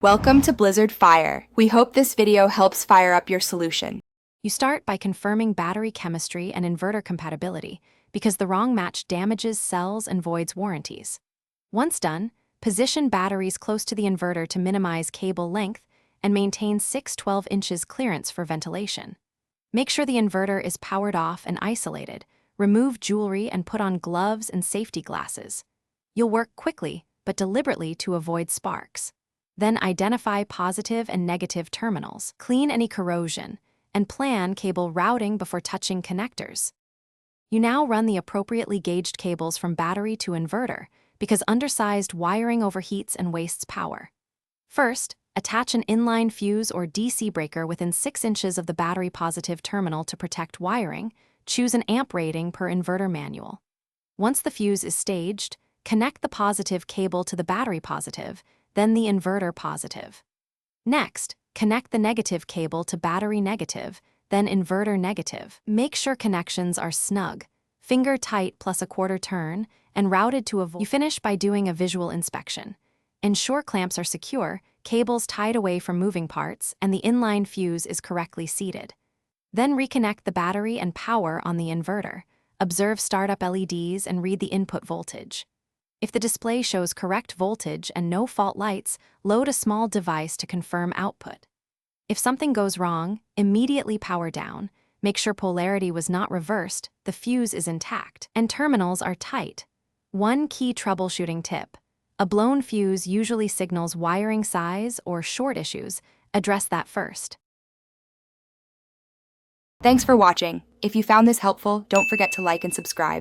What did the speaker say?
Welcome to Blizzard Fire. We hope this video helps fire up your solution. You start by confirming battery chemistry and inverter compatibility, because the wrong match damages cells and voids warranties. Once done, position batteries close to the inverter to minimize cable length and maintain 6-12 inches clearance for ventilation. Make sure the inverter is powered off and isolated. Remove jewelry and put on gloves and safety glasses. You'll work quickly, but deliberately to avoid sparks. Then identify positive and negative terminals, clean any corrosion, and plan cable routing before touching connectors. You now run the appropriately gauged cables from battery to inverter, because undersized wiring overheats and wastes power. First, attach an inline fuse or DC breaker within 6 inches of the battery positive terminal to protect wiring. Choose an amp rating per inverter manual. Once the fuse is staged, connect the positive cable to the battery positive, then the inverter positive. Next, connect the negative cable to battery negative, then inverter negative. Make sure connections are snug, finger tight plus a quarter turn, and routed to avoid. You finish by doing a visual inspection. Ensure clamps are secure, cables tied away from moving parts, and the inline fuse is correctly seated. Then reconnect the battery and power on the inverter. Observe startup LEDs and read the input voltage. If the display shows correct voltage and no fault lights, load a small device to confirm output. If something goes wrong, immediately power down. Make sure polarity was not reversed, the fuse is intact, and terminals are tight. One key troubleshooting tip: a blown fuse usually signals wiring size or short issues. Address that first. Thanks for watching. If you found this helpful, don't forget to like and subscribe.